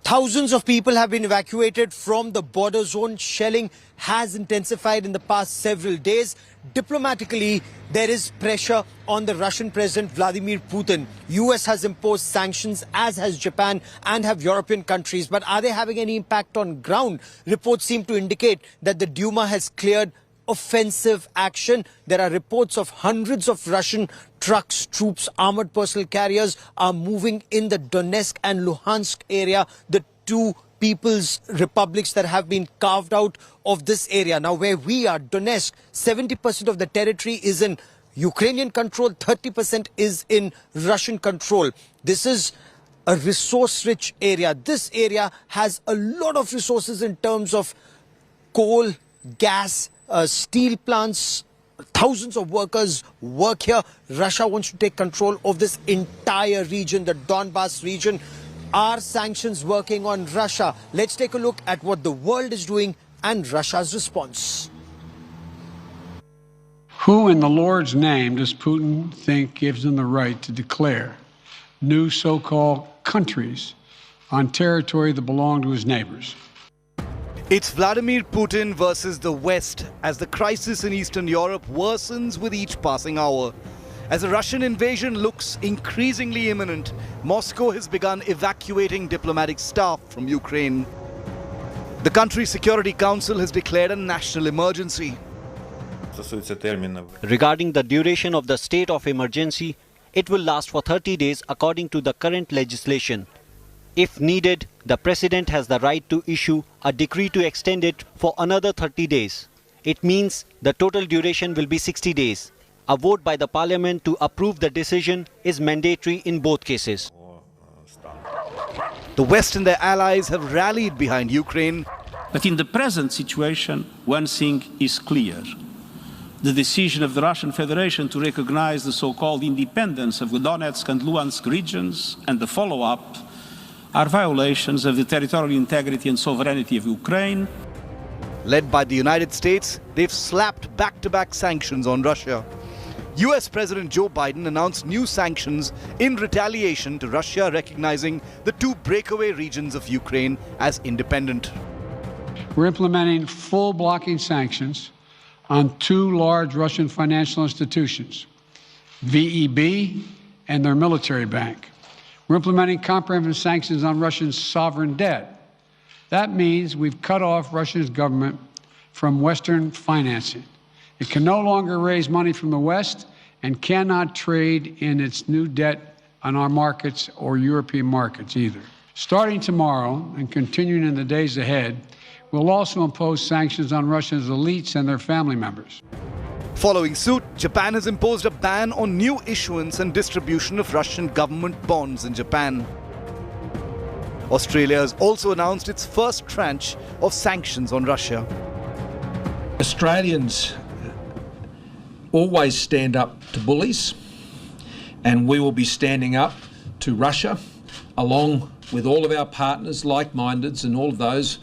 Thousands of people have been evacuated from the border zone. Shelling has intensified in the past several days. Diplomatically, there is pressure on the Russian President Vladimir Putin. US has imposed sanctions, as has Japan, and have European countries. But are they having any impact on ground? Reports seem to indicate that the Duma has cleared offensive action. There are reports of hundreds of Russian trucks, troops, armored personnel carriers are moving in the Donetsk and Luhansk area, the two people's republics that have been carved out of this area. Now, where we are, Donetsk, 70% of the territory is in Ukrainian control, 30% is in Russian control. This is a resource-rich area. This area has a lot of resources in terms of coal, gas, steel plants. Thousands of workers work here. Russia wants to take control of this entire region, the Donbass region. Are sanctions working on Russia? Let's take a look at what the world is doing and Russia's response. Who in the Lord's name does Putin think gives him the right to declare new so-called countries on territory that belong to his neighbors? It's Vladimir Putin versus the West as the crisis in Eastern Europe worsens with each passing hour. As the Russian invasion looks increasingly imminent, Moscow has begun evacuating diplomatic staff from Ukraine. The country's Security Council has declared a national emergency. Regarding the duration of the state of emergency, it will last for 30 days according to the current legislation. If needed, the President has the right to issue a decree to extend it for another 30 days. It means the total duration will be 60 days. A vote by the Parliament to approve the decision is mandatory in both cases. The West and their allies have rallied behind Ukraine. But in the present situation, one thing is clear. The decision of the Russian Federation to recognize the so-called independence of the Donetsk and Luhansk regions and the follow-up are violations of the territorial integrity and sovereignty of Ukraine. Led by the United States, they've slapped back-to-back sanctions on Russia. US President Joe Biden announced new sanctions in retaliation to Russia recognizing the two breakaway regions of Ukraine as independent. We're implementing full blocking sanctions on two large Russian financial institutions, VEB and their military bank. We're implementing comprehensive sanctions on Russia's sovereign debt. That means we've cut off Russia's government from Western financing. It can no longer raise money from the West and cannot trade in its new debt on our markets or European markets either. Starting tomorrow and continuing in the days ahead, we'll also impose sanctions on Russia's elites and their family members. Following suit, Japan has imposed a ban on new issuance and distribution of Russian government bonds in Japan. Australia has also announced its first tranche of sanctions on Russia. Australians always stand up to bullies, and we will be standing up to Russia along with all of our partners, like-mindeds, and all of those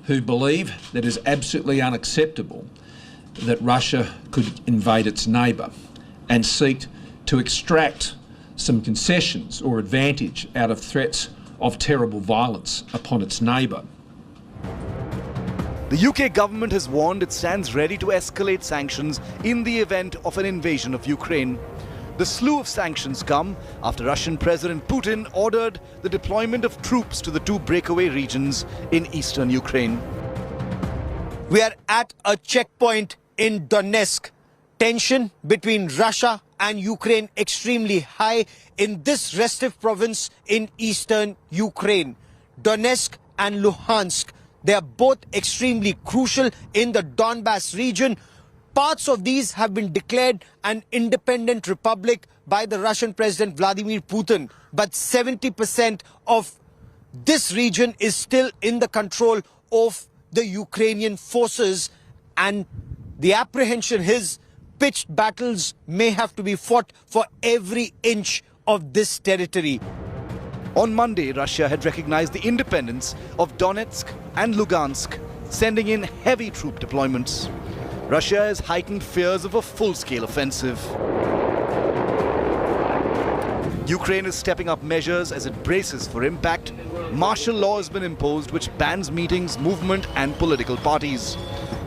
who believe that it is absolutely unacceptable that Russia could invade its neighbour and seek to extract some concessions or advantage out of threats of terrible violence upon its neighbour. The UK government has warned it stands ready to escalate sanctions in the event of an invasion of Ukraine. The slew of sanctions come after Russian President Putin ordered the deployment of troops to the two breakaway regions in eastern Ukraine. We are at a checkpoint in Donetsk. Tension between Russia and Ukraine extremely high in this restive province in eastern Ukraine. Donetsk and Luhansk, they are both extremely crucial in the Donbass region. Parts of these have been declared an independent republic by the Russian President Vladimir Putin. But 70% of this region is still in the control of the Ukrainian forces, and the apprehension is pitched battles may have to be fought for every inch of this territory. On Monday, Russia had recognized the independence of Donetsk and Lugansk, sending in heavy troop deployments. Russia has heightened fears of a full-scale offensive. Ukraine is stepping up measures as it braces for impact. Martial law has been imposed which bans meetings, movement and political parties.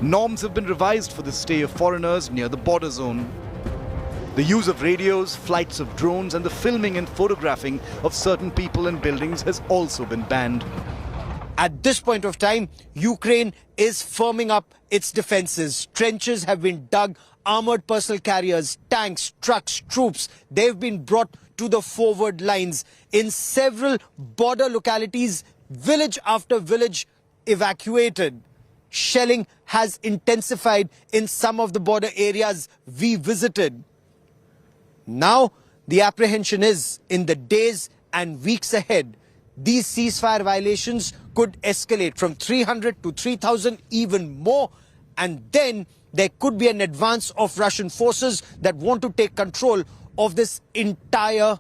Norms have been revised for the stay of foreigners near the border zone. The use of radios, flights of drones and the filming and photographing of certain people and buildings has also been banned. At this point of time, Ukraine is firming up its defenses. Trenches have been dug, armored personnel carriers, tanks, trucks, troops, they've been brought to the forward lines. In several border localities, village after village evacuated. Shelling has intensified in some of the border areas we visited. Now, the apprehension is in the days and weeks ahead, these ceasefire violations could escalate from 300 to 3,000, even more. And then there could be an advance of Russian forces that want to take control of this entire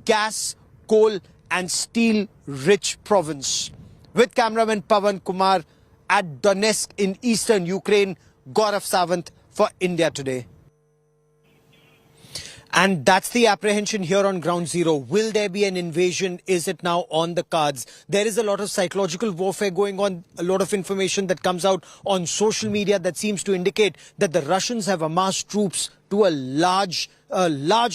gas, coal and steel-rich province. With cameraman Pawan Kumar at Donetsk in eastern Ukraine, Gaurav Sawant for India Today. And that's the apprehension here on ground zero. Will there be an invasion? Is it now on the cards? There is a lot of psychological warfare going on, a lot of information that comes out on social media that seems to indicate that the Russians have amassed troops to a large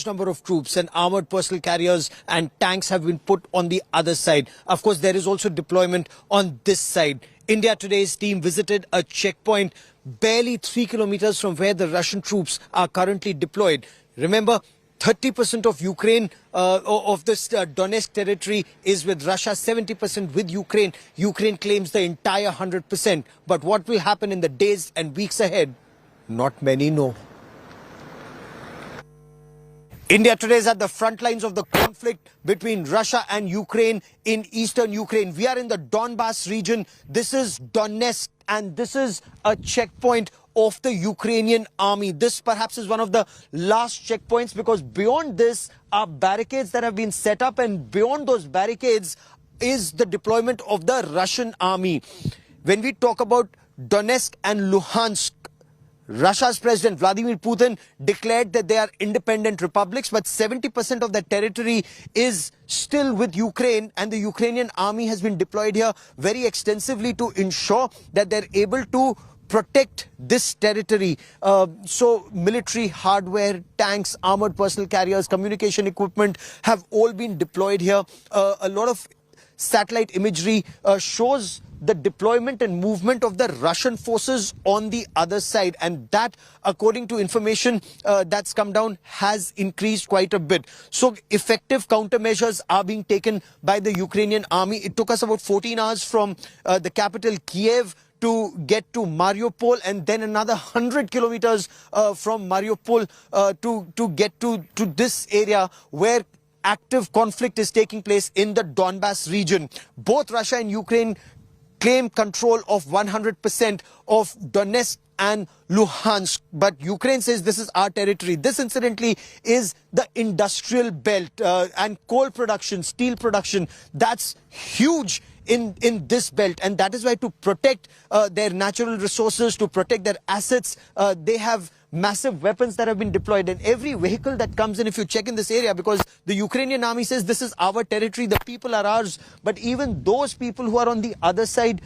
number of troops, and armored personnel carriers and tanks have been put on the other side. Of course, there is also deployment on this side. India Today's team visited a checkpoint barely 3 kilometers from where the Russian troops are currently deployed. Remember, 30% of Ukraine, of this Donetsk territory is with Russia, 70% with Ukraine. Ukraine claims the entire 100%. But what will happen in the days and weeks ahead? Not many know. India Today is at the front lines of the conflict between Russia and Ukraine in eastern Ukraine. We are in the Donbass region. This is Donetsk, and this is a checkpoint of the Ukrainian army. This perhaps is one of the last checkpoints, because beyond this are barricades that have been set up, and beyond those barricades is the deployment of the Russian army. When we talk about Donetsk and Luhansk, Russia's President Vladimir Putin declared that they are independent republics, but 70% of that territory is still with Ukraine, and the Ukrainian army has been deployed here very extensively to ensure that they're able to protect this territory. So military hardware, tanks, armored personnel carriers, communication equipment have all been deployed here. A lot of satellite imagery shows the deployment and movement of the Russian forces on the other side, and that, according to information that's come down, has increased quite a bit. So effective countermeasures are being taken by the Ukrainian army. It took us about 14 hours from the capital Kiev to get to Mariupol, and then another 100 kilometers from Mariupol to get to this area where active conflict is taking place in the Donbass region. Both Russia and Ukraine claim control of 100% of Donetsk and Luhansk, but Ukraine says this is our territory. This, incidentally, is the industrial belt and coal production, steel production. That's huge in this belt, and that is why, to protect their natural resources, to protect their assets, they have massive weapons that have been deployed. And every vehicle that comes in, if you check in this area, because the Ukrainian army says this is our territory, the people are ours, but even those people who are on the other side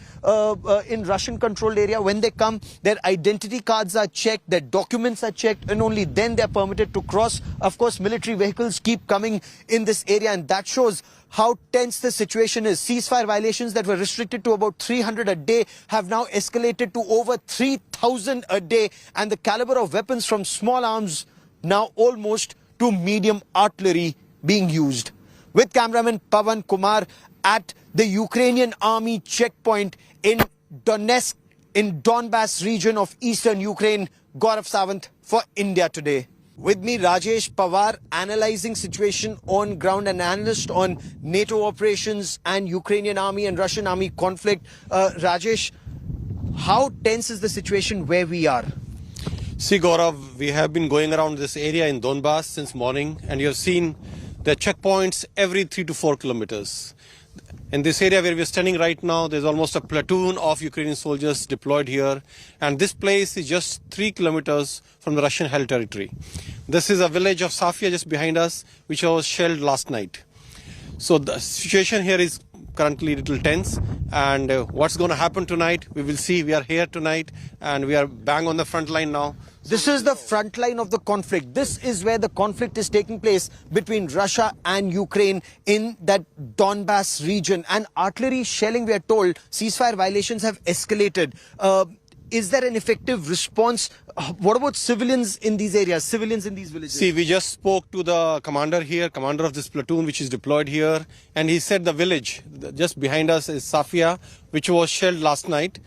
in Russian controlled area, when they come, their identity cards are checked, their documents are checked, and only then they're permitted to cross. Of course, military vehicles keep coming in this area, and that shows how tense the situation is. Ceasefire violations that were restricted to about 300 a day have now escalated to over 3,000 a day, and the caliber of weapons from small arms now almost to medium artillery being used. With cameraman Pawan Kumar at the Ukrainian army checkpoint in Donetsk, in Donbass region of eastern Ukraine, Gaurav Sawant for India Today. With me, Rajesh Pawar, analyzing situation on ground, an analyst on NATO operations and Ukrainian army and Russian army conflict. Rajesh, how tense is the situation where we are? See, Gaurav, we have been going around this area in Donbass since morning, and you have seen the checkpoints every 3 to 4 kilometers. In this area where we are standing right now, there's almost a platoon of Ukrainian soldiers deployed here, and this place is just 3 kilometers from the Russian held territory. This is a village of Safia just behind us, which was shelled last night. So the situation here is currently a little tense. And what's going to happen tonight, we will see. We are here tonight and we are bang on the front line now. This is the front line of the conflict. This is where the conflict is taking place between Russia and Ukraine in that Donbass region. And artillery shelling, we are told, ceasefire violations have escalated. Is there an effective response? What about civilians in these areas, civilians in these villages? See, we just spoke to the commander here, commander of this platoon which is deployed here. And he said the village just behind us is Safia, which was shelled last night.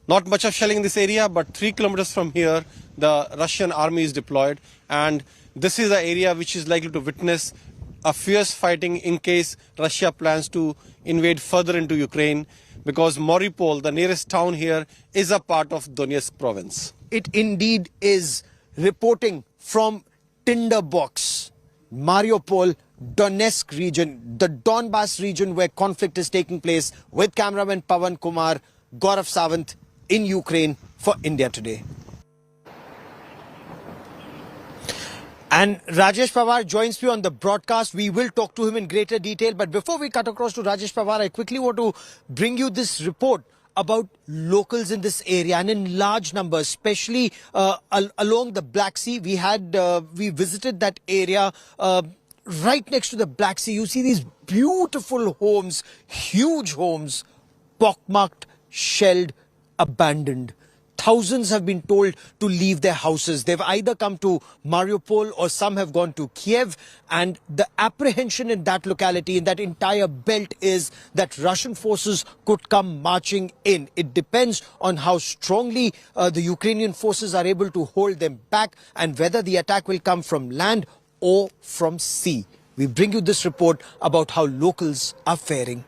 Not much of shelling in this area, but 3 kilometers from here, the Russian army is deployed. And this is the area which is likely to witness a fierce fighting in case Russia plans to invade further into Ukraine. Because Mariupol, the nearest town here, is a part of Donetsk province. It indeed is. Reporting from Tinderbox, Mariupol, Donetsk region, the Donbass region where conflict is taking place, with cameraman Pawan Kumar, Gaurav Sawant in Ukraine for India Today. And Rajesh Pawar joins me on the broadcast. We will talk to him in greater detail. But before we cut across to Rajesh Pawar, I quickly want to bring you this report about locals in this area and in large numbers, especially along the Black Sea. We visited that area right next to the Black Sea. You see these beautiful homes, huge homes, pockmarked, shelled, abandoned. Thousands have been told to leave their houses. They've either come to Mariupol or some have gone to Kiev. And the apprehension in that locality, in that entire belt, is that Russian forces could come marching in. It depends on how strongly the Ukrainian forces are able to hold them back and whether the attack will come from land or from sea. We bring you this report about how locals are faring.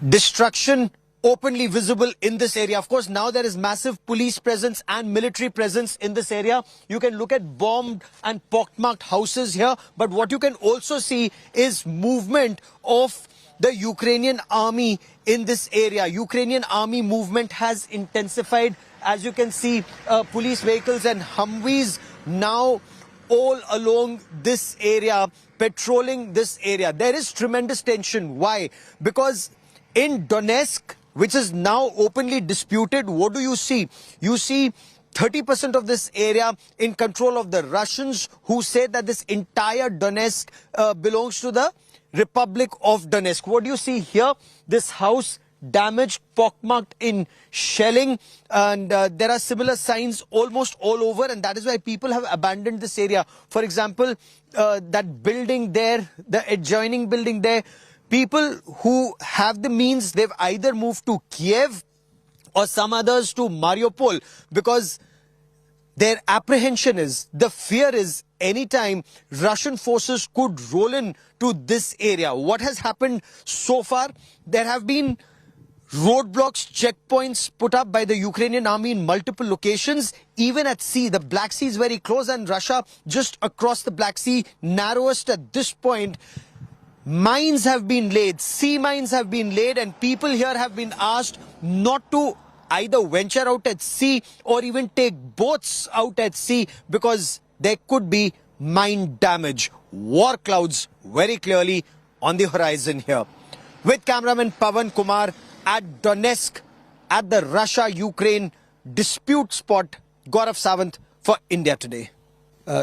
Destruction openly visible in this area. Of course, now there is massive police presence and military presence in this area. You can look at bombed and pockmarked houses here. But what you can also see is movement of the Ukrainian army in this area. Ukrainian army movement has intensified. As you can see, police vehicles and Humvees now all along this area, patrolling this area. There is tremendous tension. Why? Because in Donetsk, which is now openly disputed, what do you see? You see 30% of this area in control of the Russians, who say that this entire Donetsk belongs to the Republic of Donetsk. What do you see here? This house damaged, pockmarked in shelling, and there are similar signs almost all over, and that is why people have abandoned this area. For example, that building there, the adjoining building there, people who have the means, they've either moved to Kiev or some others to Mariupol, because their apprehension is, the fear is, anytime Russian forces could roll in to this area. What has happened so far? There have been roadblocks, checkpoints put up by the Ukrainian army in multiple locations, even at sea. The Black Sea is very close, and Russia just across the Black Sea, narrowest at this point. Mines have been laid, sea mines have been laid, and people here have been asked not to either venture out at sea or even take boats out at sea, because there could be mine damage. War clouds very clearly on the horizon here. With cameraman Pawan Kumar at Donetsk, at the Russia-Ukraine dispute spot, Gaurav Sawant for India Today.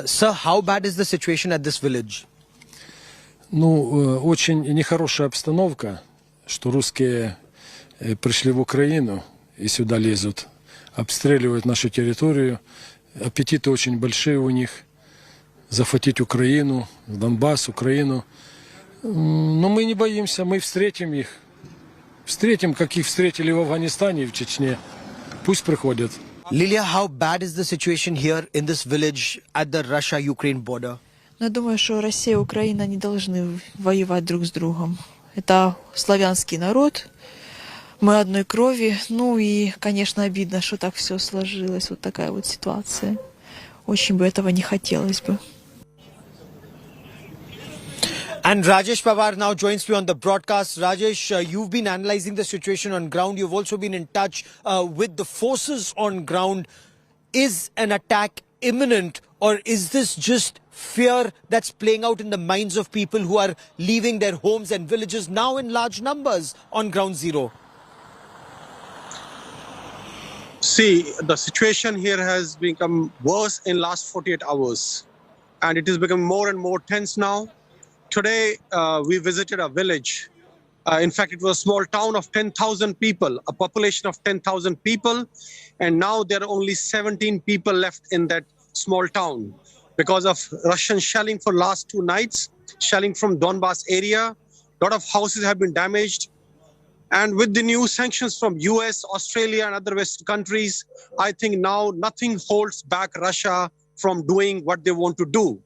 Sir, how bad is the situation at this village? Ну, очень нехорошая обстановка, что русские пришли в Украину и сюда лезут, обстреливают нашу территорию. Аппетиты очень большие у них. Захватить Украину, Донбасс, Украину. Но мы не боимся, мы встретим их. Встретим, как их встретили в Афганистане и в Чечне. Пусть приходят. Lilia, how bad is the situation here in this village at the Russia-Ukraine border? Но я думаю, что Россия и Украина не должны воевать друг с другом. Это славянский народ, мы одной крови. Ну и, конечно, обидно, что так все сложилось, вот такая вот ситуация. Очень бы этого не хотелось бы. And Rajesh Pawar now joins me on the broadcast. Rajesh, you've been analyzing the situation on ground. You've also been in touch with the forces on ground. Is an attack imminent, or is this just fear that's playing out in the minds of people who are leaving their homes and villages now in large numbers on ground zero? See, the situation here has become worse in last 48 hours. And it is becoming more and more tense now. Today, we visited a village. In fact, it was a small town of 10,000 people, a population of 10,000 people. And now there are only 17 people left in that small town because of Russian shelling for last 2 nights, shelling from Donbass area. A lot of houses have been damaged. And with the new sanctions from US, Australia, and other Western countries, I think now nothing holds back Russia from doing what they want to do,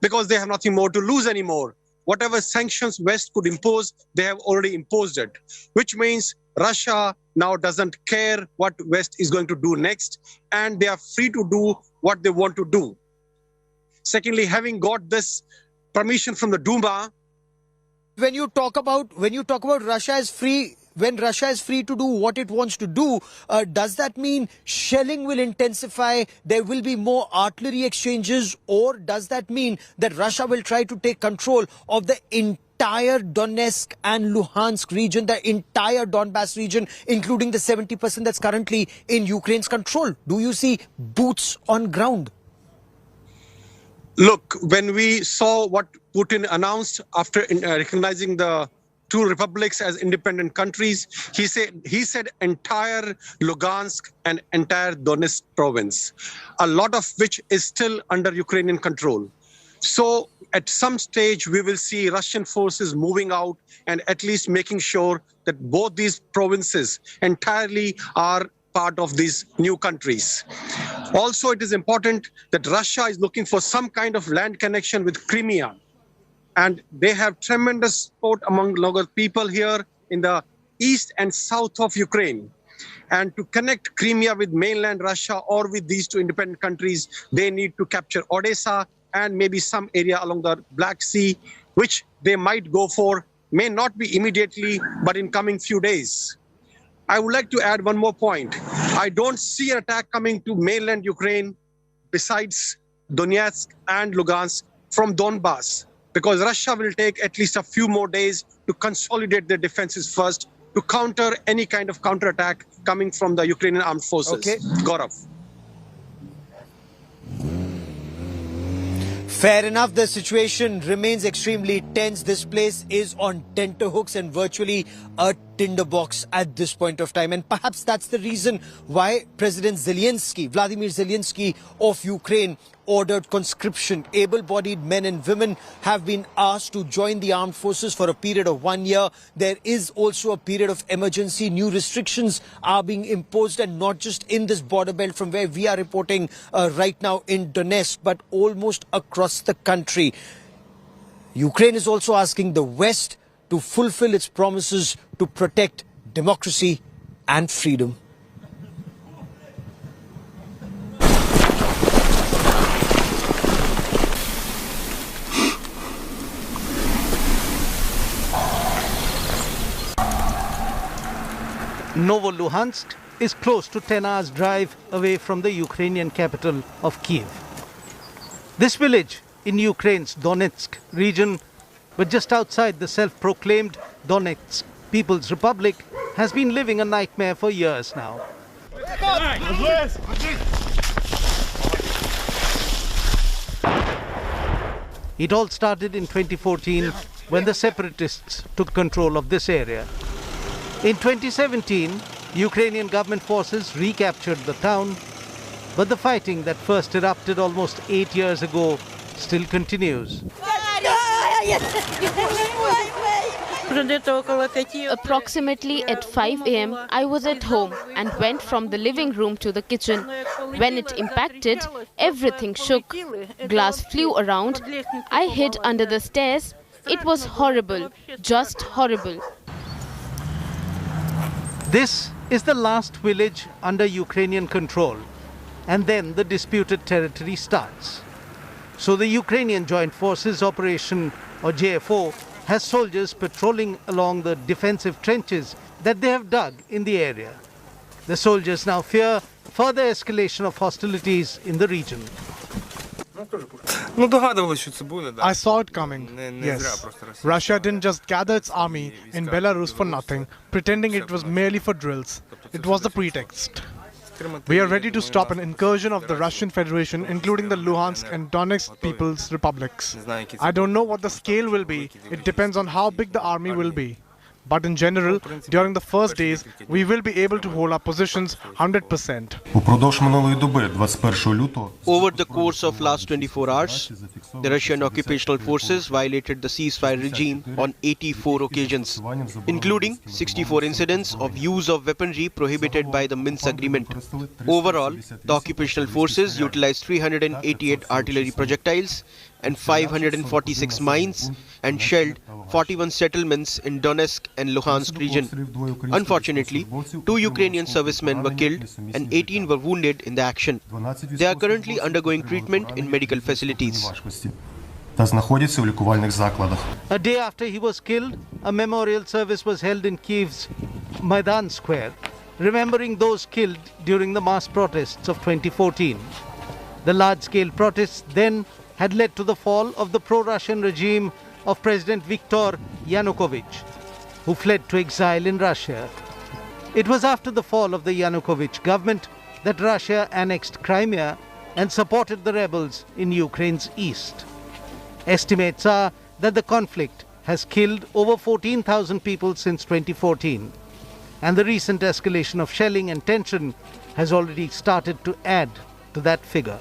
because they have nothing more to lose anymore. Whatever sanctions West could impose, they have already imposed it, which means Russia now doesn't care what West is going to do next, and they are free to do what they want to do. Secondly, having got this permission from the Duma, when you talk about Russia is free, when Russia is free to do what it wants to do, does that mean shelling will intensify, there will be more artillery exchanges, or does that mean that Russia will try to take control of the entire Donetsk and Luhansk region, the entire Donbass region, including the 70% that's currently in Ukraine's control? Do you see boots on ground? look, when we saw what Putin announced after recognizing the 2 republics as independent countries, he said entire Lugansk and entire Donetsk province, a lot of which is still under Ukrainian control. So at some stage, we will see Russian forces moving out and at least making sure that both these provinces entirely are part of these new countries. Also, it is important that Russia is looking for some kind of land connection with Crimea. And they have tremendous support among local people here in the east and south of Ukraine. And to connect Crimea with mainland Russia or with these 2 independent countries, they need to capture Odessa and maybe some area along the Black Sea, which they might go for, may not be immediately, but in coming few days. I would like to add one more point. I don't see an attack coming to mainland Ukraine besides Donetsk and Lugansk from Donbass, because Russia will take at least a few more days to consolidate their defenses first to counter any kind of counterattack coming from the Ukrainian armed forces. Okay. Gaurav. Fair enough, the situation remains extremely tense. This place is on tenterhooks and virtually a tinderbox at this point of time. And perhaps that's the reason why President Zelensky, Vladimir Zelensky of Ukraine, ordered conscription. Able-bodied men and women have been asked to join the armed forces for a period of 1 year. There is also a period of emergency. New restrictions are being imposed, and not just in this border belt from where we are reporting right now in Donetsk, but almost across the country. Ukraine is also asking the West to fulfill its promises to protect democracy and freedom. Luhansk is close to 10 hours drive away from the Ukrainian capital of Kiev. This village in Ukraine's Donetsk region, but just outside the self-proclaimed Donetsk People's Republic, has been living a nightmare for years now. It all started in 2014 when the separatists took control of this area. In 2017, Ukrainian government forces recaptured the town, but the fighting that first erupted almost 8 years ago still continues. Approximately at 5 a.m., I was at home and went from the living room to the kitchen. When it impacted, everything shook. Glass flew around. I hid under the stairs. It was horrible, just horrible. This is the last village under Ukrainian control, and then the disputed territory starts. So the Ukrainian Joint Forces Operation, or JFO, has soldiers patrolling along the defensive trenches that they have dug in the area. The soldiers now fear further escalation of hostilities in the region. I saw it coming. Yes. Russia didn't just gather its army in Belarus for nothing, pretending it was merely for drills. It was the pretext. We are ready to stop an incursion of the Russian Federation, including the Luhansk and Donetsk People's Republics. I don't know what the scale will be. It depends on how big the army will be. But in general, during the first days, we will be able to hold our positions 100%. Over the course of last 24 hours, the Russian occupational forces violated the ceasefire regime on 84 occasions, including 64 incidents of use of weaponry prohibited by the Minsk agreement. Overall, the occupational forces utilized 388 artillery projectiles and 546 mines and shelled 41 settlements in Donetsk and Luhansk region. Unfortunately, 2 Ukrainian servicemen were killed and 18 were wounded in the action. They are currently undergoing treatment in medical facilities. A day after he was killed, a memorial service was held in Kiev's Maidan Square, remembering those killed during the mass protests of 2014. The large-scale protests then had led to the fall of the pro-Russian regime of President Viktor Yanukovych, who fled to exile in Russia. It was after the fall of the Yanukovych government that Russia annexed Crimea and supported the rebels in Ukraine's east. Estimates are that the conflict has killed over 14,000 people since 2014, and the recent escalation of shelling and tension has already started to add to that figure.